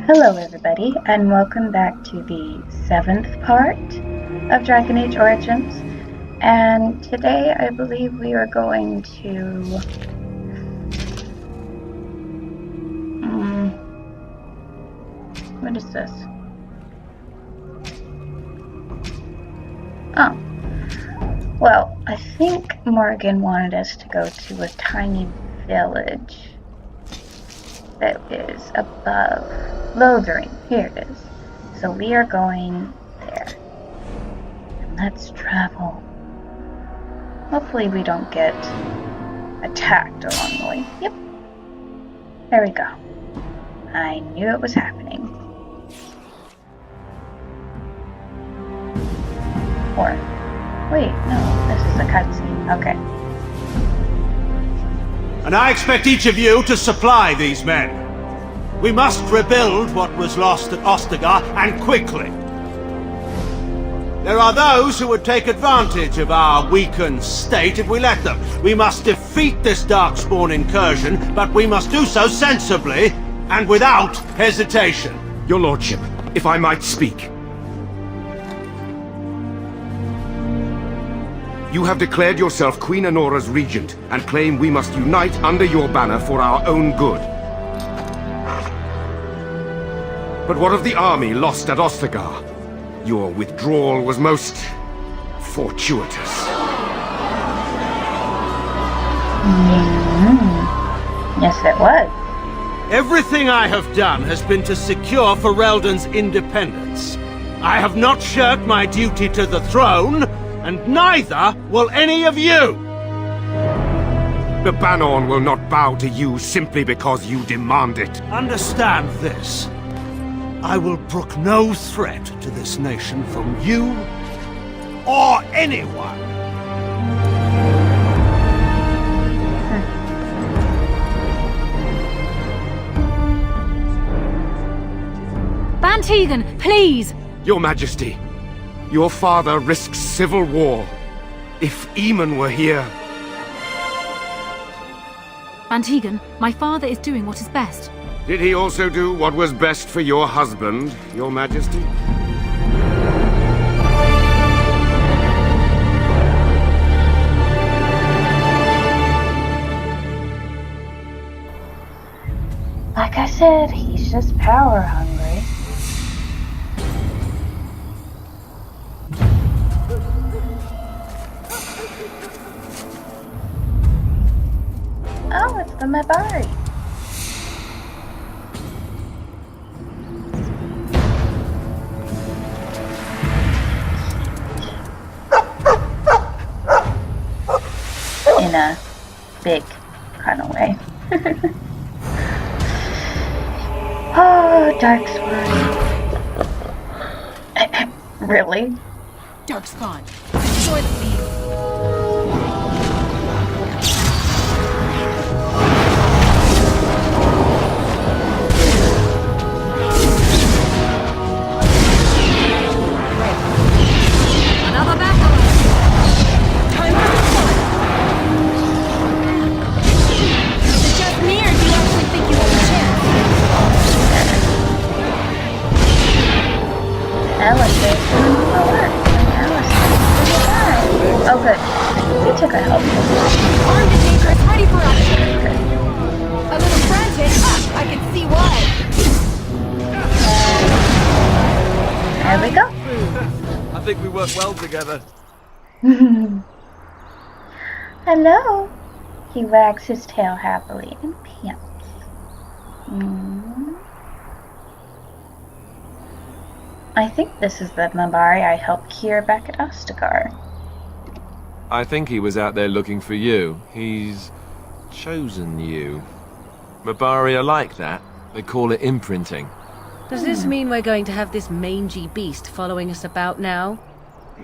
Hello everybody, and welcome back to the 7th part of Dragon Age Origins. And today I believe we are going to... what is this? Oh. Well, I think Morgan wanted us to go to a tiny village that is above Lothering. Here it is. So we are going there. And let's travel. Hopefully we don't get attacked along the way. Yep. There we go. I knew it was happening. Or, wait, no, this is a cutscene. Okay. And I expect each of you to supply these men. We must rebuild what was lost at Ostagar, and quickly. There are those who would take advantage of our weakened state if we let them. We must defeat this Darkspawn incursion, but we must do so sensibly and without hesitation. Your Lordship, if I might speak. You have declared yourself Queen Honora's regent, and claim we must unite under your banner for our own good. But what of the army lost at Ostagar? Your withdrawal was most... fortuitous. Yes, it was. Everything I have done has been to secure Ferelden's independence. I have not shirked my duty to the throne, and neither will any of you! The Banorn will not bow to you simply because you demand it. Understand this. I will brook no threat to this nation from you or anyone. Bantegan, please! Your Majesty, your father risks civil war. If Eamon were here... Bantegan, my father is doing what is best. Did he also do what was best for your husband, Your Majesty? Like I said, he's just power hungry. Oh, it's the Mabari. In a big kind of way. Oh, Darkspawn. Really? Darkspawn, destroy the beast. Another battle. Time for the fun. Is it just me, or do you actually think you have a chance? Alistair. Oh, good. He took a help. Armed and dangerous, ready for action. A little frantic. I can see why. There we go. I think we work well together. Hello. He wags his tail happily and pants. I think this is the Mabari I helped cure back at Ostagar. I think he was out there looking for you. He's chosen you. Mabari are like that. They call it imprinting. Does this mean we're going to have this mangy beast following us about now?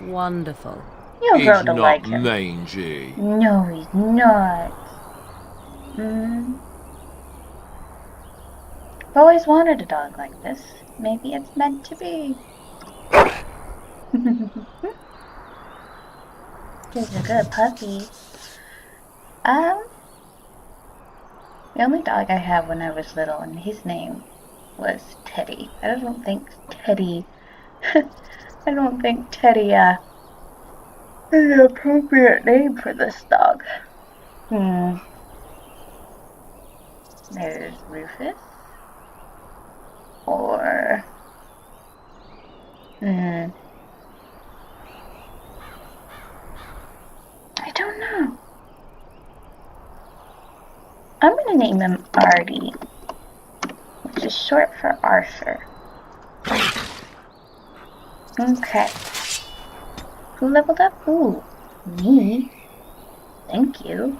Wonderful. You'll He's grow to not like him. mangy. No, he's not. I've always wanted a dog like this. Maybe it's meant to be. He's a good puppy. The only dog I had when I was little, and his name was Teddy. I don't think Teddy is the appropriate name for this dog. There's Rufus. Or I don't know. I'm gonna name him Artie, which is short for Arthur. Okay. Who leveled up? Ooh, me. Thank you.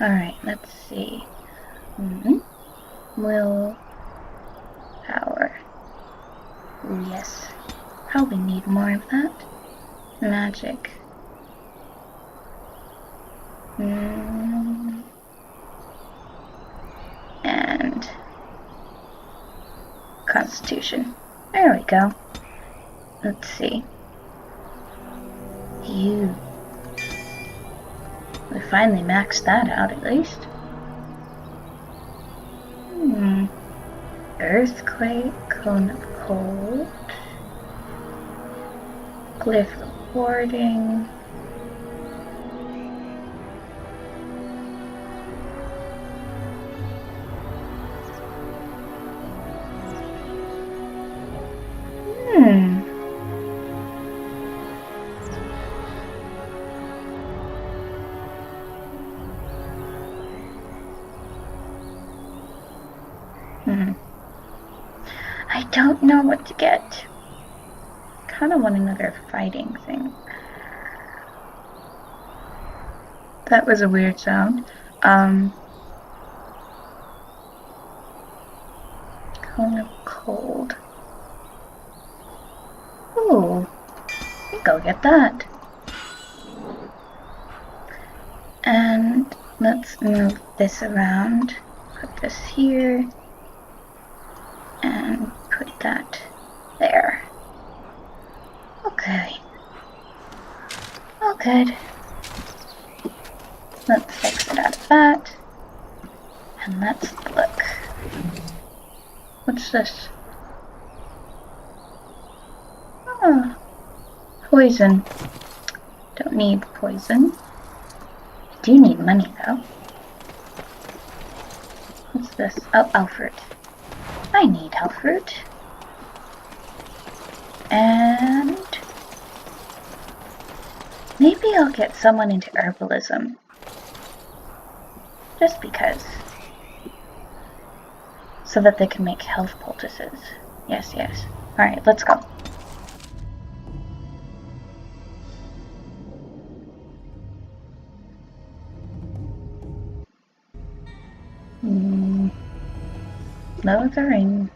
Alright, let's see. Will power. Ooh, yes. Probably need more of that. Magic. And Constitution. There we go. Let's see. You. We finally maxed that out at least. Earthquake, cone of cold, glyph of warding. I don't know what to get. Kind of want another fighting thing. That was a weird sound. Cone of cold. Ooh, go get that. And let's move this around. Put this here. And put that there. Okay. All good. Let's exit out of that. And let's look. What's this? Oh, poison. Don't need poison. Do need money though. What's this? Oh, Alfred. I need health fruit. And maybe I'll get someone into herbalism. Just because. So that they can make health poultices. Yes, yes. Alright, let's go. Lothering.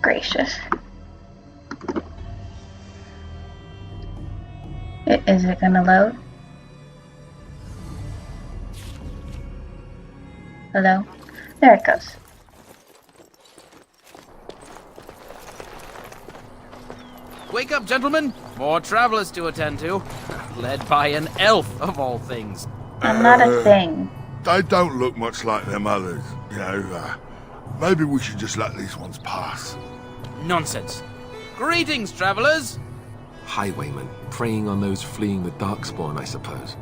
Gracious. Is it gonna load? Hello? There it goes. Wake up, gentlemen! More travelers to attend to. Led by an elf, of all things. I'm not a thing. They don't look much like them others. You know, maybe we should just let these ones pass. Nonsense. Greetings, travelers! Highwaymen, preying on those fleeing the Darkspawn, I suppose.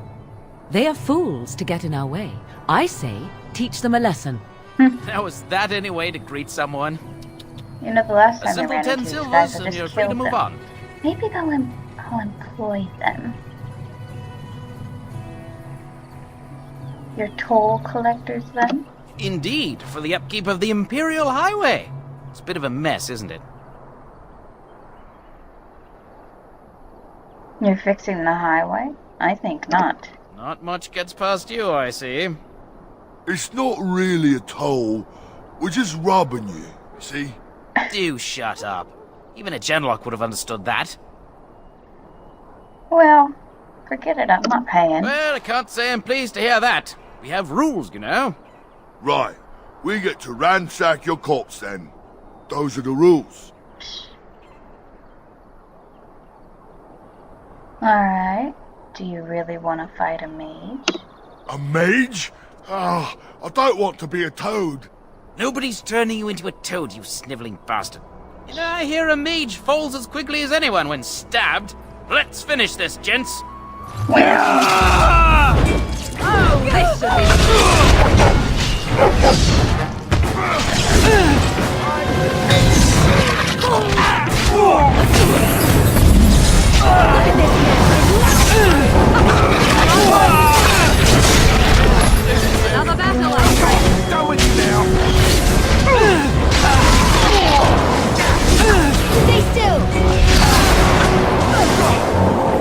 They are fools to get in our way. I say, teach them a lesson. Now is that any way to greet someone? You know, the last A time I simple ran 10 into these guys, silvers I and you're just free to killed move them. on. Maybe I'll employ them. Your toll collectors, then? Indeed, for the upkeep of the Imperial Highway. It's a bit of a mess, isn't it? You're fixing the highway? I think not. Not much gets past you, I see. It's not really a toll. We're just robbing you, see? Do shut up. Even a Genlock would have understood that. Well, forget it, I'm not paying. Well, I can't say I'm pleased to hear that. We have rules, you know. Right. We get to ransack your corpse then. Those are the rules. Alright. Do you really want to fight a mage? A mage? Ah, I don't want to be a toad. Nobody's turning you into a toad, you sniveling bastard. You know, I hear a mage falls as quickly as anyone when stabbed. Let's finish this, gents. Oh, this should Another battle, I'm afraid. Done with you now. Stay still.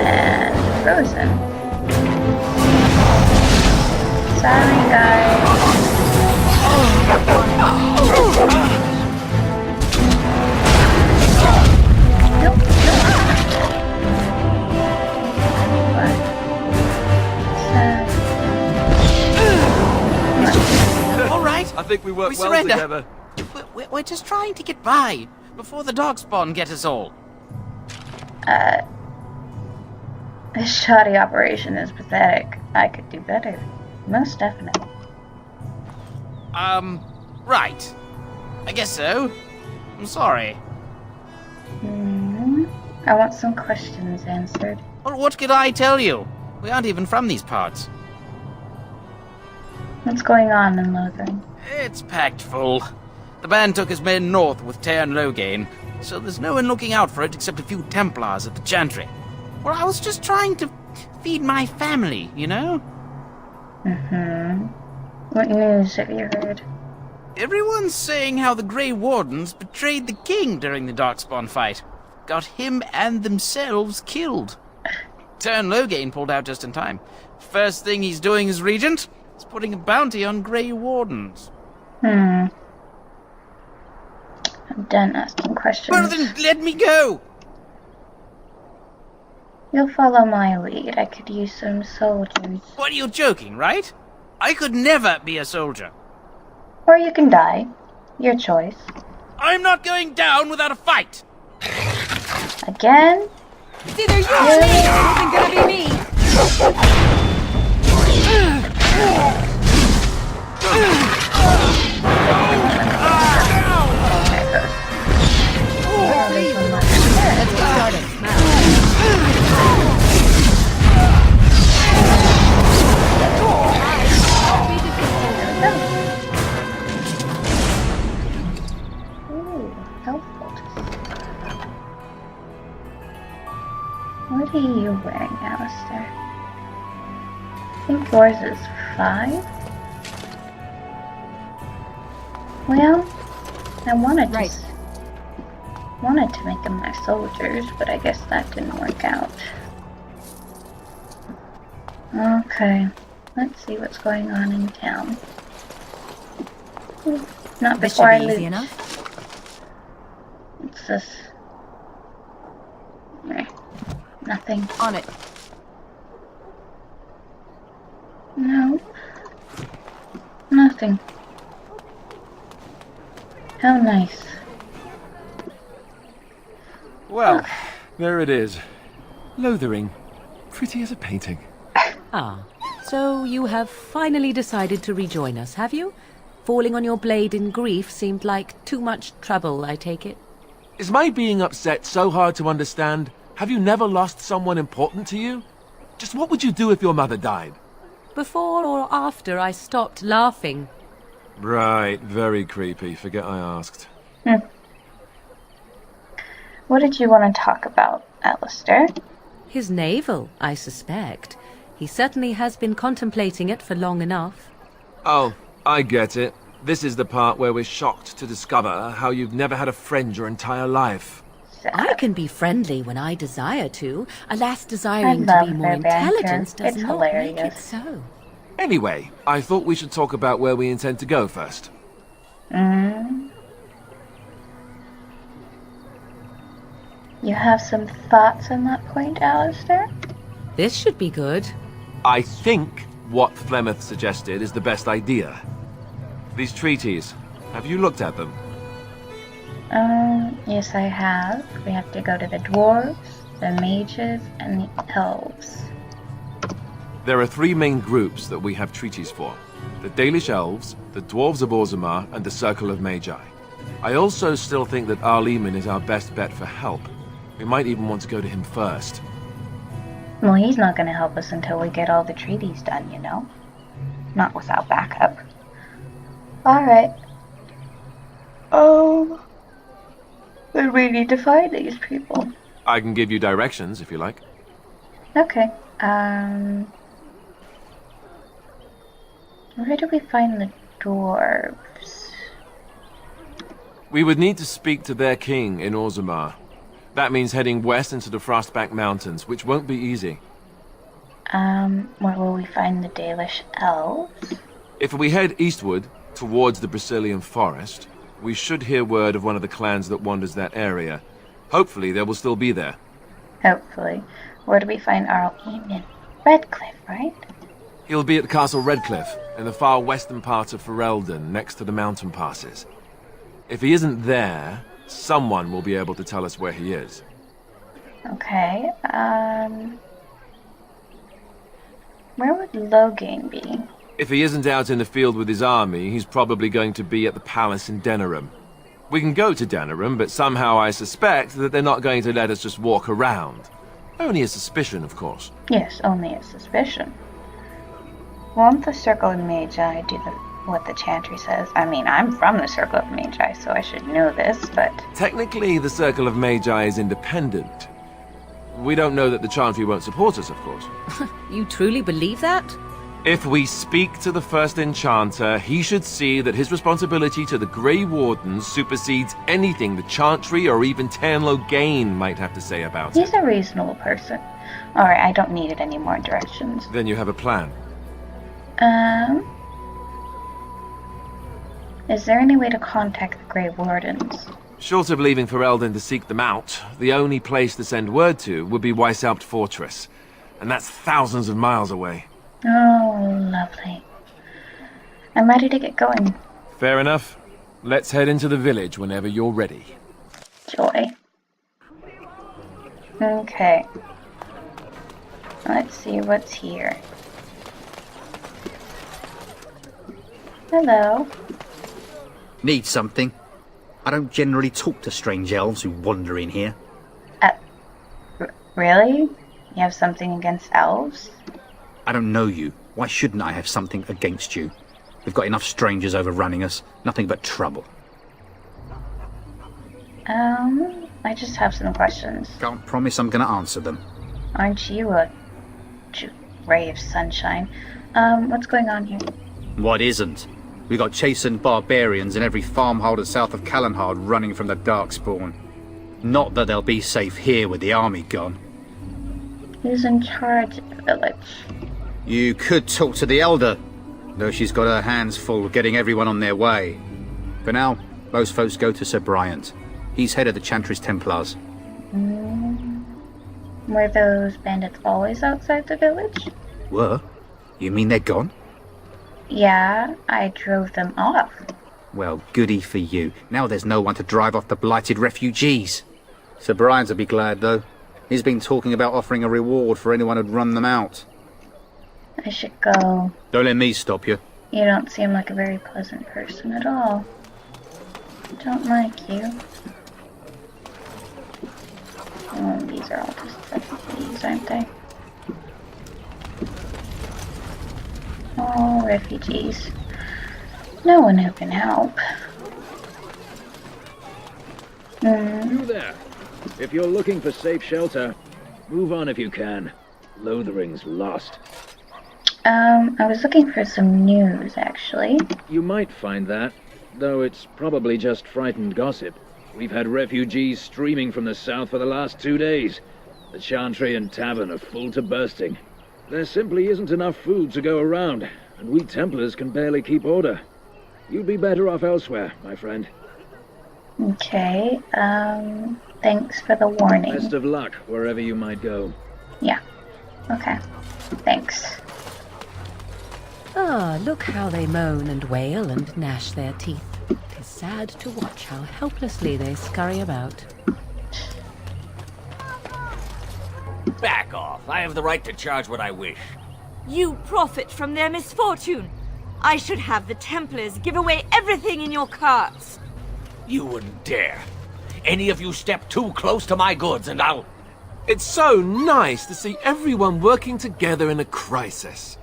And frozen. Sorry, guys. Nope, All right. I think we work We well surrender. together. We're just trying to get by before the darkspawn get us all. This shoddy operation is pathetic. I could do better. Most definitely. Right. I guess so. I'm sorry. I want some questions answered. Well, what could I tell you? We aren't even from these parts. What's going on in Lothering? It's packed full. The band took his men north with Teyrn Loghain, so there's no one looking out for it except a few Templars at the Chantry. Well, I was just trying to feed my family, you know? What news have you heard? Everyone's saying how the Grey Wardens betrayed the king during the Darkspawn fight. Got him and themselves killed. Teyrn Loghain pulled out just in time. First thing he's doing as regent is putting a bounty on Grey Wardens. I'm done asking questions. Well, then let me go! You'll follow my lead. I could use some soldiers. What, are you joking, right? I could never be a soldier. Or you can die. Your choice. I'm not going down without a fight! Again? It's either you or me. It isn't gonna be me. Let's get started. Ooh, helpful. What are you wearing, Alistair? I think yours is 5? Well, I wanted to make them my soldiers, but I guess that didn't work out. Okay, let's see what's going on in town. Not This before I should be lose. easy enough. What's this? Nothing. On it. No. Nothing. How nice. Well, there it is. Lothering. Pretty as a painting. Ah, so you have finally decided to rejoin us, have you? Falling on your blade in grief seemed like too much trouble, I take it. Is my being upset so hard to understand? Have you never lost someone important to you? Just what would you do if your mother died? Before or after I stopped laughing. Right, very creepy. Forget I asked. What did you want to talk about, Alistair? His navel, I suspect. He certainly has been contemplating it for long enough. Oh, I get it. This is the part where we're shocked to discover how you've never had a friend your entire life. I can be friendly when I desire to. Alas, desiring I to be love more their banter. intelligent does It's not make it hilarious. so. Anyway, I thought we should talk about where we intend to go first. You have some thoughts on that point, Alistair? This should be good. I think what Flemeth suggested is the best idea. These treaties, have you looked at them? Yes I have. We have to go to the dwarves, the mages, and the elves. There are 3 main groups that we have treaties for. The Dalish Elves, the Dwarves of Orzammar, and the Circle of Magi. I also still think that Arleman is our best bet for help. We might even want to go to him first. Well, he's not going to help us until we get all the treaties done, you know? Not without backup. Alright. Oh. Then we need to find these people. I can give you directions if you like. Okay. Where do we find the dwarves? We would need to speak to their king in Orzammar. That means heading west into the Frostback Mountains, which won't be easy. Where will we find the Dalish elves? If we head eastward, towards the Brazilian forest, we should hear word of one of the clans that wanders that area. Hopefully they will still be there. Hopefully. Where do we find Arl Eamon? Redcliffe, right? He'll be at Castle Redcliffe, in the far western part of Ferelden, next to the mountain passes. If he isn't there, someone will be able to tell us where he is. Okay, where would Lothering be? If he isn't out in the field with his army, he's probably going to be at the palace in Denerim. We can go to Denerim, but somehow I suspect that they're not going to let us just walk around. Only a suspicion, of course. Yes, only a suspicion. Won't the Circle of Magi do what the Chantry says? I mean, I'm from the Circle of Magi, so I should know this, but... Technically, the Circle of Magi is independent. We don't know that the Chantry won't support us, of course. You truly believe that? If we speak to the first Enchanter, he should see that his responsibility to the Grey Wardens supersedes anything the Chantry or even Lothering might have to say about it. He's a reasonable person. Alright, I don't need any more directions. Then you have a plan. Is there any way to contact the Grey Wardens? Short of leaving Ferelden to seek them out, the only place to send word to would be Weishaupt Fortress. And that's thousands of miles away. Oh, lovely. I'm ready to get going. Fair enough. Let's head into the village whenever you're ready. Joy. Okay. Let's see what's here. Hello. Need something? I don't generally talk to strange elves who wander in here. Really? You have something against elves? I don't know you. Why shouldn't I have something against you? We've got enough strangers overrunning us. Nothing but trouble. I just have some questions. Can't promise I'm gonna answer them. Aren't you a ray of sunshine? What's going on here? What isn't? We got chastened barbarians in every farmholder south of Callanhard running from the Darkspawn. Not that they'll be safe here with the army gone. Who's in charge of the village? You could talk to the Elder, though she's got her hands full getting everyone on their way. For now, most folks go to Sir Bryant. He's head of the Chantry's Templars. Were those bandits always outside the village? Were? You mean they're gone? Yeah, I drove them off. Well, goody for you. Now there's no one to drive off the blighted refugees. Sir Bryant'll be glad, though. He's been talking about offering a reward for anyone who'd run them out. I should go. Don't let me stop you. You don't seem like a very pleasant person at all. Don't like you. Oh, these are all just refugees, aren't they? Oh, refugees. No one who can help. You there. If you're looking for safe shelter, move on if you can. Lothering's lost. I was looking for some news, actually. You might find that, though it's probably just frightened gossip. We've had refugees streaming from the south for the last 2 days. The Chantry and Tavern are full to bursting. There simply isn't enough food to go around, and we Templars can barely keep order. You'd be better off elsewhere, my friend. Okay, thanks for the warning. Best of luck wherever you might go. Yeah, okay. Thanks. Ah, look how they moan and wail and gnash their teeth. 'Tis sad to watch how helplessly they scurry about. Back off. I have the right to charge what I wish. You profit from their misfortune. I should have the Templars give away everything in your carts. You wouldn't dare. Any of you step too close to my goods and I'll... It's so nice to see everyone working together in a crisis.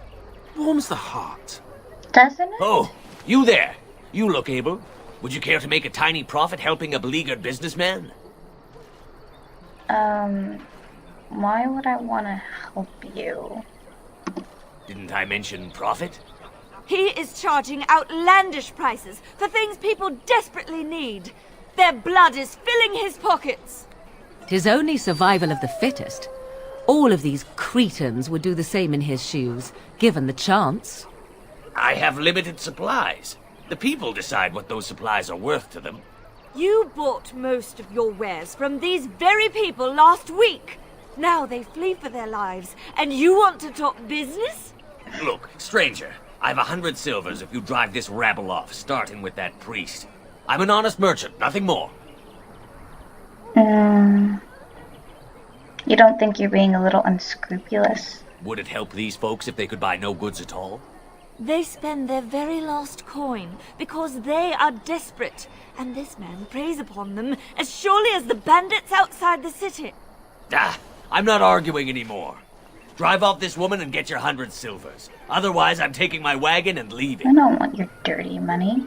Warms the heart. Doesn't it? Oh, you there. You look able. Would you care to make a tiny profit helping a beleaguered businessman? Why would I want to help you? Didn't I mention profit? He is charging outlandish prices for things people desperately need. Their blood is filling his pockets. 'Tis only survival of the fittest. All of these cretins would do the same in his shoes, given the chance. I have limited supplies. The people decide what those supplies are worth to them. You bought most of your wares from these very people last week. Now they flee for their lives, and you want to talk business? Look, stranger, I've 100 silvers if you drive this rabble off, starting with that priest. I'm an honest merchant, nothing more. You don't think you're being a little unscrupulous? Would it help these folks if they could buy no goods at all? They spend their very last coin because they are desperate, and this man preys upon them as surely as the bandits outside the city. Ah, I'm not arguing anymore. Drive off this woman and get your 100 silvers. Otherwise, I'm taking my wagon and leaving. I don't want your dirty money.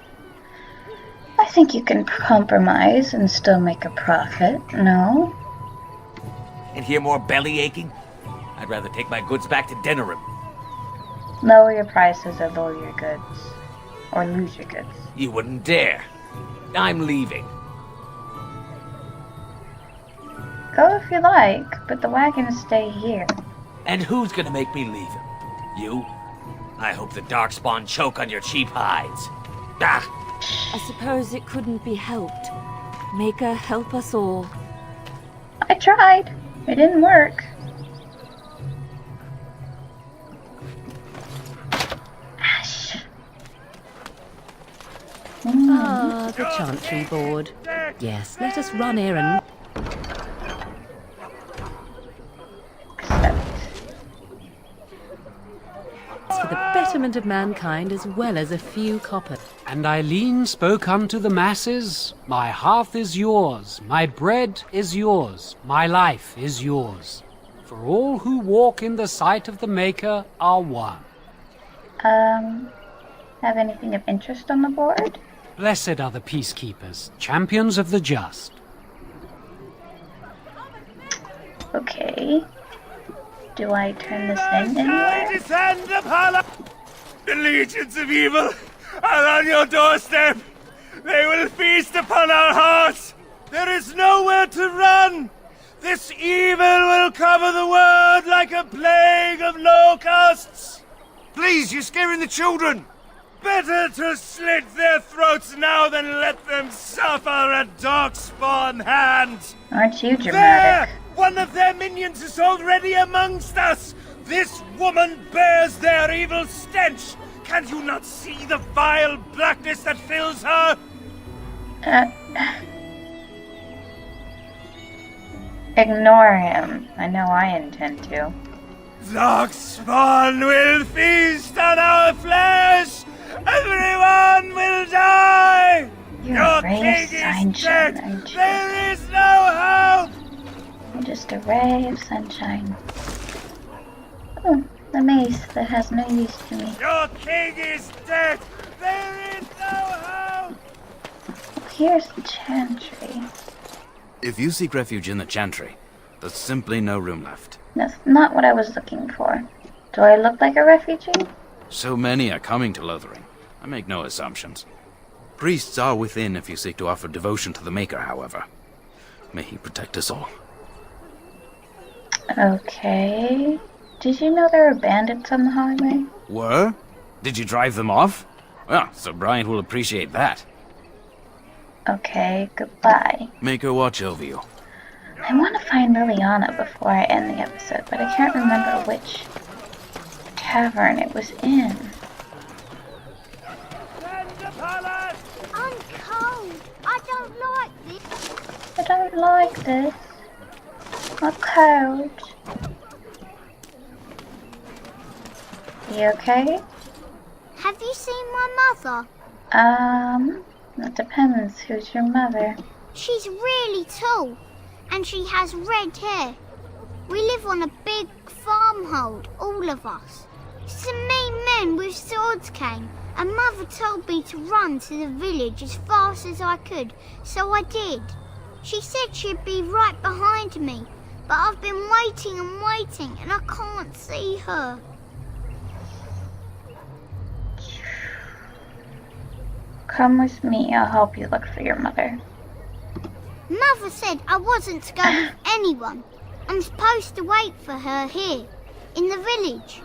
I think you can compromise and still make a profit, no? And hear more belly aching? I'd rather take my goods back to Denerim. Lower your prices or lower your goods. Or lose your goods. You wouldn't dare. I'm leaving. Go if you like, but the wagons stay here. And who's gonna make me leave him? You? I hope the Darkspawn choke on your cheap hides. Ah! I suppose it couldn't be helped. Maker, help us all. I tried. It didn't work. Ash. Ah, the chantry board. Yes, let us run errands. For the betterment of mankind as well as a few coppers. And Eileen spoke unto the masses, my hearth is yours, my bread is yours, my life is yours. For all who walk in the sight of the Maker are one. Have anything of interest on the board? Blessed are the peacekeepers, champions of the just. Okay. Do I turn this in anywhere? Descend upon us! The legions of evil are on your doorstep! They will feast upon our hearts! There is nowhere to run! This evil will cover the world like a plague of locusts! Please, you're scaring the children! Better to slit their throats now than let them suffer at Darkspawn hands! Aren't you dramatic? There! One of their minions is already amongst us! This woman bears their evil stench! Can you not see the vile blackness that fills her? Ignore him. I know I intend to. Darkspawn will feast on our flesh! Everyone will die! You're Your a ray of king is sunshine, dead! aren't you? There is no hope! You're just a ray of sunshine. Oh, the mace that has no use to me. Your king is dead! There is no hope! Here's the chantry. If you seek refuge in the Chantry, there's simply no room left. That's not what I was looking for. Do I look like a refugee? So many are coming to Lothering. I make no assumptions. Priests are within if you seek to offer devotion to the Maker, however. May he protect us all. Okay. Did you know there were bandits on the highway? Were? Did you drive them off? Well, Sir Bryant will appreciate that. Okay, goodbye. Maker watch over you. I want to find Leliana before I end the episode, but I can't remember which tavern it was in. I'm cold. I don't like this. I don't like this. I'm cold. You okay? Have you seen my mother? That depends. Who's your mother? She's really tall, and she has red hair. We live on a big farmhold, all of us. Some mean men with swords came, and Mother told me to run to the village as fast as I could, so I did. She said she'd be right behind me, but I've been waiting and waiting, and I can't see her. Come with me. I'll help you look for your mother. Mother said I wasn't to go with anyone. I'm supposed to wait for her here, in the village.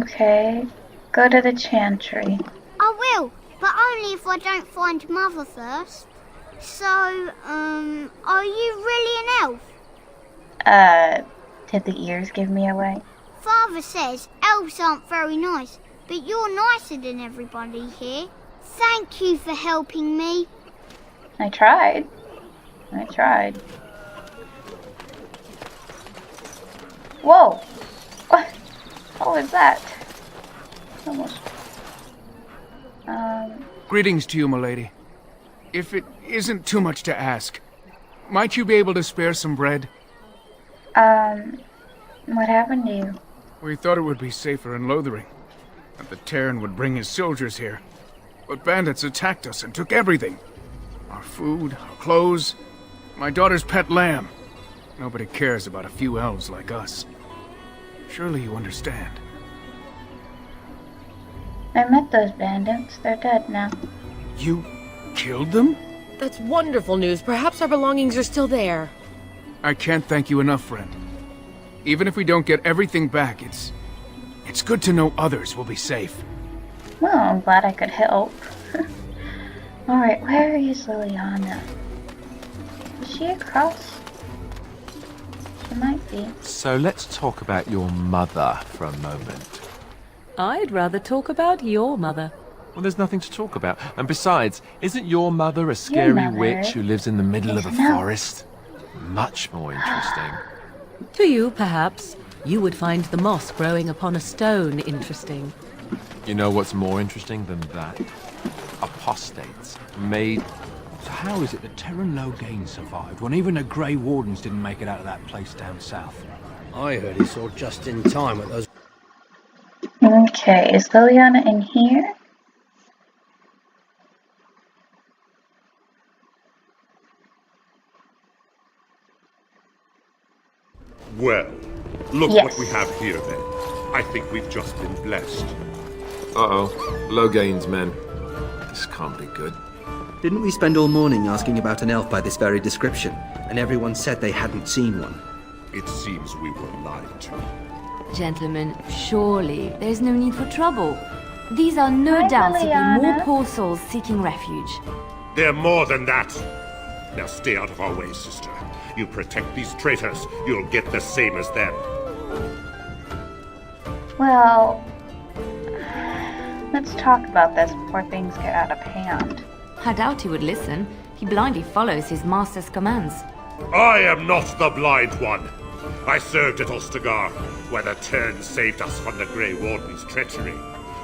Okay. Go to the chantry. I will, but only if I don't find Mother first. So, are you really an elf? Did the ears give me away? Father says elves aren't very nice, but you're nicer than everybody here. Thank you for helping me. I tried. Whoa! What was that? Almost. Greetings to you, milady. If it isn't too much to ask, might you be able to spare some bread? What happened to you? We thought it would be safer in Lothering, that the Terran would bring his soldiers here. But bandits attacked us and took everything. Our food, our clothes, my daughter's pet lamb. Nobody cares about a few elves like us. Surely you understand. I met those bandits. They're dead now. You killed them? That's wonderful news. Perhaps our belongings are still there. I can't thank you enough, friend. Even if we don't get everything back, it's good to know others will be safe. Well, I'm glad I could help. Alright, where is Leliana? Is she across? She might be. So let's talk about your mother for a moment. I'd rather talk about your mother. Well, there's nothing to talk about. And besides, isn't your mother a scary mother witch who lives in the middle of a is an elf. forest? Much more interesting. To you, perhaps. You would find the moss growing upon a stone interesting. You know what's more interesting than that? Apostates. Made... So how is it that Terran Logain survived when even the Grey Wardens didn't make it out of that place down south? I heard he saw just in time at those... Okay, is Leliana in here? Well, look Yes. what we have here then. I think we've just been blessed. Uh-oh. Logain's men. This can't be good. Didn't we spend all morning asking about an elf by this very description, and everyone said they hadn't seen one? It seems we were lied to. Gentlemen, surely there's no need for trouble. These are no Hi, doubt simply more Leliana. poor souls seeking refuge. They're more than that. Now stay out of our way, sister. You protect these traitors, you'll get the same as them. Well, let's talk about this before things get out of hand. I doubt he would listen. He blindly follows his master's commands. I am not the blind one. I served at Ostagar, where the Terran saved us from the Grey Warden's treachery.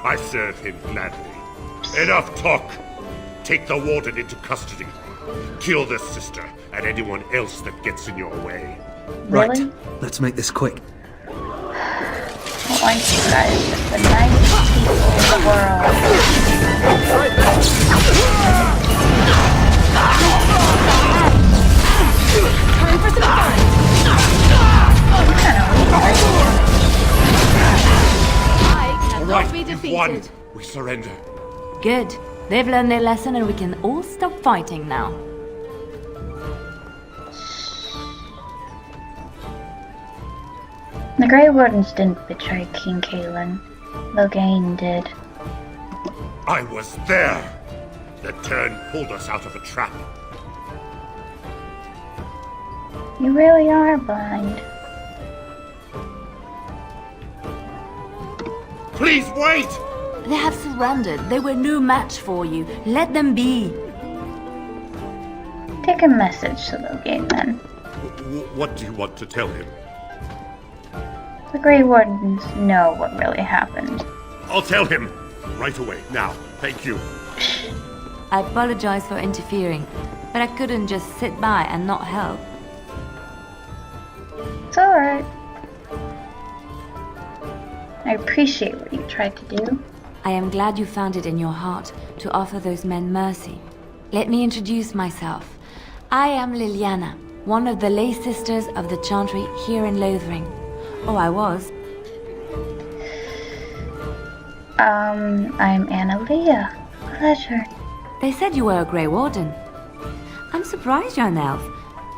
I serve him gladly. Enough talk! Take the Warden into custody. Kill this sister and anyone else that gets in your way. Right, Really? let's make this quick. I don't like you guys. Just the nicest people in the world. Time for some fun! I cannot be You've won. defeated. We surrender. Good. They've learned their lesson and we can all stop fighting now. The Grey Wardens didn't betray King Kaelin. Logain did. I was there. The Terran pulled us out of a trap. You really are blind. Please wait! They have surrendered. They were no match for you. Let them be. Take a message to Logain then. What do you want to tell him? The Grey Wardens know what really happened. I'll tell him. Right away, now. Thank you. I apologize for interfering, but I couldn't just sit by and not help. It's alright. I appreciate what you tried to do. I am glad you found it in your heart to offer those men mercy. Let me introduce myself. I am Leliana, one of the lay sisters of the Chantry here in Lothering. Oh, I was. I'm Analea. Pleasure. They said you were a Grey Warden. I'm surprised you're an elf.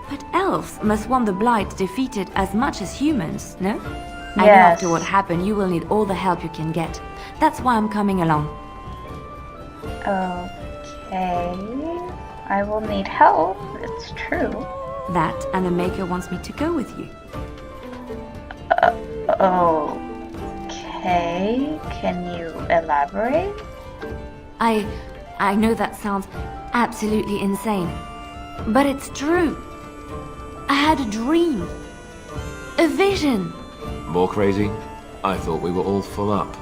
But elves must want the Blight defeated as much as humans, no? I know after what happened you will need all the help you can get. That's why I'm coming along. Okay. I will need help, it's true. That and the Maker wants me to go with you. Okay. Can you elaborate? I know that sounds absolutely insane, but it's true. I had a dream. A vision. More crazy? I thought we were all full up.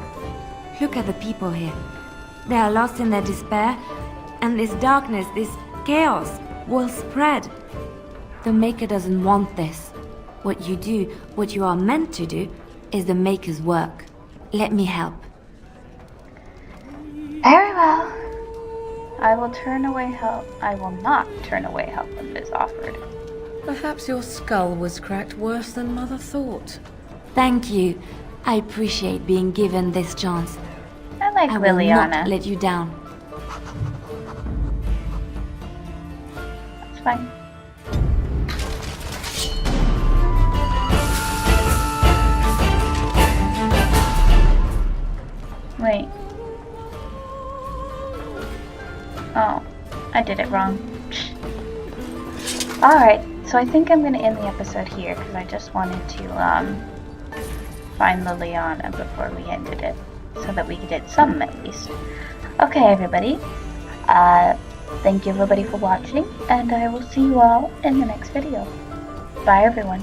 Look at the people here. They are lost in their despair, and this darkness, this chaos, will spread. The Maker doesn't want this. What you do, what you are meant to do, is the Maker's work. Let me help. Very well. I will turn away help. I will not turn away help when it is offered. Perhaps your skull was cracked worse than Mother thought. Thank you. I appreciate being given this chance. I like I will Leliana. not let you down. That's fine. Wait. Oh, I did it wrong. Alright, so I think I'm gonna end the episode here because I just wanted to find Leliana before we ended it so that we did some at least. Okay, everybody. Thank you everybody for watching, and I will see you all in the next video. Bye everyone.